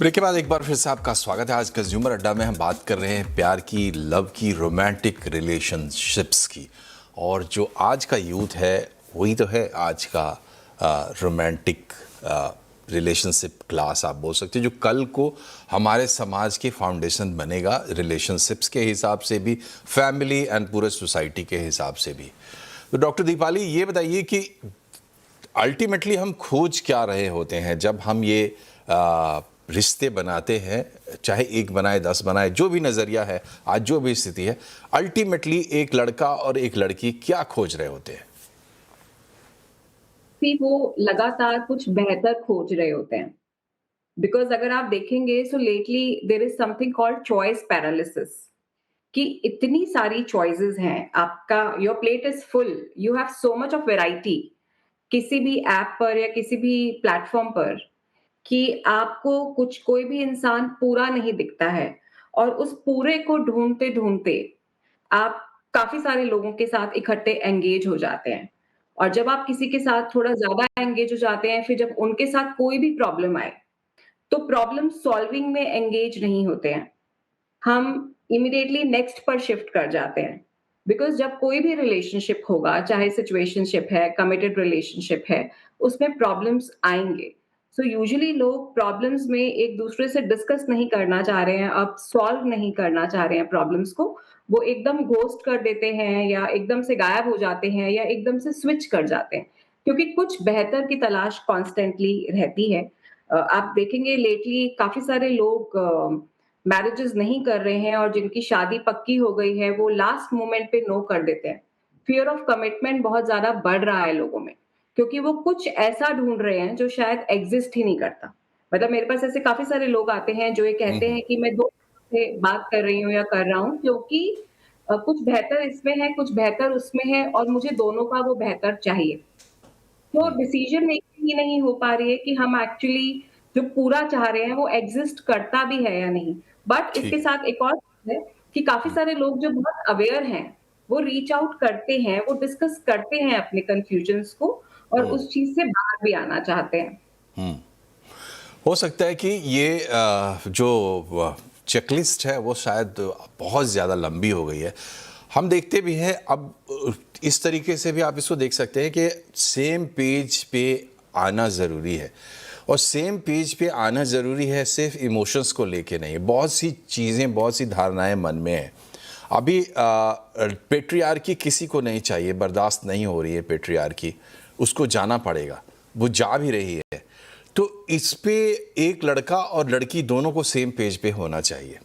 Break के बाद एक बार फिर से आपका स्वागत है। आज कंज्यूमर अड्डा में हम बात कर रहे हैं प्यार की, लव की, रोमांटिक रिलेशनशिप्स की। और जो आज का यूथ है वही तो है आज का रोमांटिक रिलेशनशिप क्लास आप बोल सकते हैं, जो कल को हमारे समाज के फाउंडेशन बनेगा, रिलेशनशिप्स के हिसाब से भी, फैमिली एंड पूरे सोसाइटी के हिसाब से भी। तो डॉक्टर दीपाली, ये बताइए कि अल्टीमेटली हम खोज क्या रहे होते हैं जब हम ये रिश्ते बनाते हैं, चाहे एक बनाए 10 बनाए, जो भी नज़रिया है, आज जो भी स्थिति है, अल्टीमेटली एक लड़का और एक लड़की क्या खोज रहे होते हैं? वो लगातार कुछ बेहतर खोज रहे होते हैं। बिकॉज अगर आप देखेंगे so lately there is something called choice paralysis, कि इतनी सारी चॉइसेस हैं, आपका your plate is full, you have so much of variety किसी भी ऐप पर या किसी भी प्लेटफॉर्म पर, कि आपको कुछ कोई भी इंसान पूरा नहीं दिखता है। और उस पूरे को ढूंढते ढूंढते आप काफी सारे लोगों के साथ इकट्ठे एंगेज हो जाते हैं। और जब आप किसी के साथ थोड़ा ज्यादा एंगेज हो जाते हैं, फिर जब उनके साथ कोई भी प्रॉब्लम आए, तो प्रॉब्लम सॉल्विंग में एंगेज नहीं होते हैं। हम इमीडिएटली नेक्स्ट पर शिफ्ट कर जाते हैं। बिकॉज जब कोई भी रिलेशनशिप होगा, चाहे सिचुएशनशिप है, कमिटेड रिलेशनशिप है, उसमें प्रॉब्लम्स आएंगे। सो यूजुअली लोग प्रॉब्लम्स में एक दूसरे से डिस्कस नहीं करना चाह रहे हैं, अब सॉल्व नहीं करना चाह रहे हैं प्रॉब्लम्स को। वो एकदम घोस्ट कर देते हैं, या एकदम से गायब हो जाते हैं, या एकदम से स्विच कर जाते हैं, क्योंकि कुछ बेहतर की तलाश कॉन्स्टेंटली रहती है। आप देखेंगे लेटली काफी सारे लोग मैरिजेस नहीं कर रहे हैं, और जिनकी शादी पक्की हो गई है वो लास्ट मोमेंट पे नो कर देते हैं। फियर ऑफ कमिटमेंट बहुत ज्यादा बढ़ रहा है लोगों में, क्योंकि वो कुछ ऐसा ढूंढ रहे हैं जो शायद एग्जिस्ट ही नहीं करता। मतलब मेरे पास ऐसे काफी सारे लोग आते हैं जो ये कहते हैं कि मैं 2 से बात कर रही हूँ या कर रहा हूँ, क्योंकि कुछ बेहतर इसमें है, कुछ बेहतर उसमें है, और मुझे दोनों का वो बेहतर चाहिए। तो डिसीजन मेकिंग ही नहीं हो पा रही है कि हम एक्चुअली जो पूरा चाह रहे हैं वो एग्जिस्ट करता भी है या नहीं। बट इसके ठीक। साथ एक और चीज़ है कि काफी सारे लोग जो बहुत अवेयर हैं, वो रीच आउट करते हैं, वो डिस्कस करते हैं अपने कन्फ्यूजन्स को, और उस चीज से बाहर भी आना चाहते हैं। हो सकता है कि ये जो चेकलिस्ट है वो शायद बहुत ज़्यादा लंबी हो गई है। हम देखते भी हैं अब, इस तरीके से भी आप इसको देख सकते हैं कि सेम पेज पे आना ज़रूरी है। और सेम पेज पे आना ज़रूरी है सिर्फ इमोशंस को लेके नहीं, बहुत सी चीज़ें, बहुत सी धारणाएं मन में हैं। अभी पेट्रियार्की किसी को नहीं चाहिए, बर्दाश्त नहीं हो रही है पेट्रियार्की, उसको जाना पड़ेगा, वो जा भी रही है। तो इस पे एक लड़का और लड़की दोनों को सेम पेज पे होना चाहिए।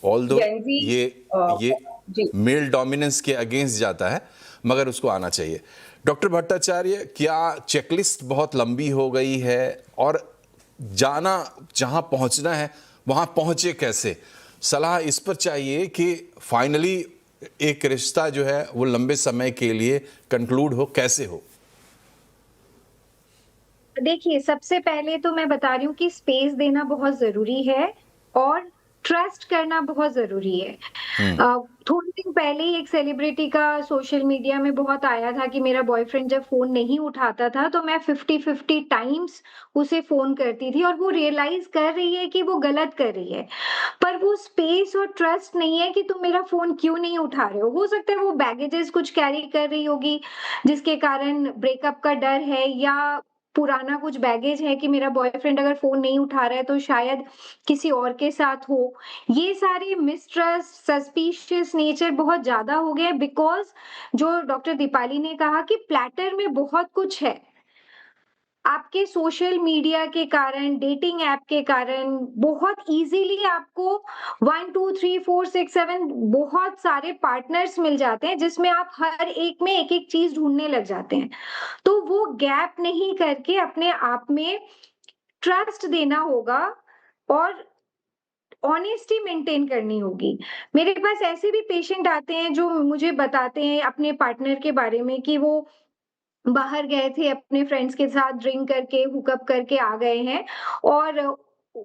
ऑल्दो जेनजी ये जी। मेल डोमिनेंस के अगेंस्ट जाता है, मगर उसको आना चाहिए। डॉक्टर भट्टाचार्य, क्या चेकलिस्ट बहुत लंबी हो गई है, और जाना जहां पहुंचना है वहां पहुंचे कैसे? सलाह इस पर चाहिए कि फाइनली एक रिश्ता जो है वो लंबे समय के लिए कंक्लूड हो, कैसे हो? देखिए, सबसे पहले तो मैं बता रही हूँ कि स्पेस देना बहुत ज़रूरी है और ट्रस्ट करना बहुत ज़रूरी है। थोड़े दिन पहले ही एक सेलिब्रिटी का सोशल मीडिया में बहुत आया था कि मेरा बॉयफ्रेंड जब फ़ोन नहीं उठाता था, तो मैं 50-50 टाइम्स उसे फ़ोन करती थी, और वो रियलाइज़ कर रही है कि वो गलत कर रही है। पर वो स्पेस और ट्रस्ट नहीं है कि तुम मेरा फ़ोन क्यों नहीं उठा रहे हो। हो सकता है वो बैगेजेस कुछ कैरी कर रही होगी, जिसके कारण ब्रेकअप का डर है, या पुराना कुछ बैगेज है कि मेरा बॉयफ्रेंड अगर फ़ोन नहीं उठा रहा है तो शायद किसी और के साथ हो। ये सारे मिसट्रस्ट, सस्पिशियस नेचर बहुत ज़्यादा हो गए, बिकॉज़ जो डॉक्टर दीपाली ने कहा कि प्लैटर में बहुत कुछ है। आपके सोशल मीडिया के कारण, डेटिंग ऐप के कारण बहुत ईज़िली आपको 1, 2, 3, 4, 6, 7 बहुत सारे पार्टनर्स मिल जाते हैं, जिसमें आप हर एक में एक-एक चीज़ ढूँढने लग जाते हैं। तो वो गैप नहीं करके अपने आप में ट्रस्ट देना होगा, और ऑनेस्टी मेंटेन करनी होगी। मेरे पास ऐसे भी पेशेंट आते हैं जो मुझे बताते हैं अपने पार्टनर के बारे में कि वो बाहर गए थे अपने फ्रेंड्स के साथ, ड्रिंक करके, हुकअप करके आ गए हैं, और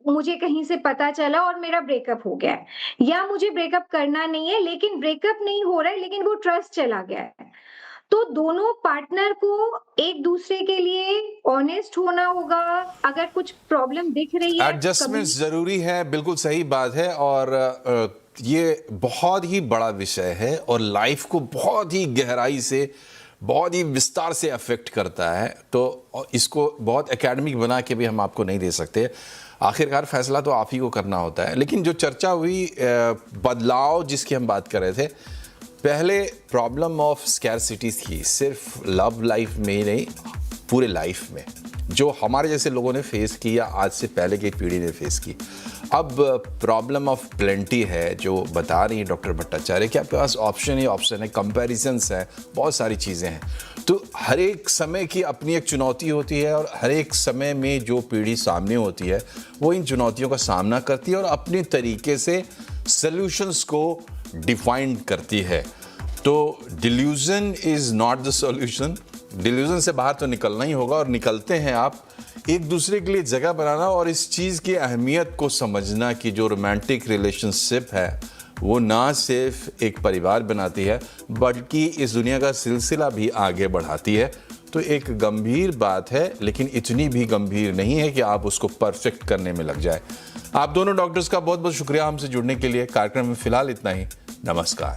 मुझे कहीं से पता चला और मेरा ब्रेकअप हो गया है। या मुझे ब्रेकअप करना नहीं है, लेकिन ब्रेकअप नहीं हो रहा है, लेकिन वो ट्रस्ट चला गया है। तो दोनों पार्टनर को एक दूसरे के लिए ऑनेस्ट होना होगा। अगर कुछ प्रॉब्लम दिख रही है एडजस्टमेंट्स जरूरी है, बिल्कुल सही बात है। और ये बहुत ही बड़ा विषय है और लाइफ को बहुत ही गहराई से, बहुत ही विस्तार से अफेक्ट करता है। तो इसको बहुत एकेडमिक बना के भी हम आपको नहीं दे सकते। आखिरकार फैसला तो आप ही को करना होता है। लेकिन जो चर्चा हुई बदलाव जिसकी हम बात कर रहे थे, पहले प्रॉब्लम ऑफ स्कैरसिटी थी, सिर्फ लव लाइफ में ही नहीं, पूरे लाइफ में, जो हमारे जैसे लोगों ने फेस की या आज से पहले की पीढ़ी ने फेस की। अब प्रॉब्लम ऑफ प्लेंटी है, जो बता रही हैं डॉक्टर भट्टाचार्य कि आपके पास ऑप्शन ही ऑप्शन है, कंपैरिजंस है, बहुत सारी चीज़ें हैं। तो हर एक समय की अपनी एक चुनौती होती है और हर एक समय में जो पीढ़ी सामने होती है वो इन चुनौतियों का सामना करती है और अपने तरीके से सॉल्यूशंस को डिफाइन करती है। तो delusion is not the solution. Delusion से बाहर तो निकलना ही होगा और निकलते हैं आप एक दूसरे के लिए जगह बनाना और इस चीज़ की अहमियत को समझना कि जो रोमांटिक रिलेशनशिप है वो ना सिर्फ एक परिवार बनाती है बल्कि इस दुनिया का सिलसिला भी आगे बढ़ाती है। तो एक गंभीर बात है, लेकिन इतनी भी गंभीर नहीं है कि आप उसको परफेक्ट करने में लग जाए। आप दोनों डॉक्टर्स का बहुत बहुत शुक्रिया हमसे जुड़ने के लिए। कार्यक्रम में फिलहाल इतना ही। नमस्कार।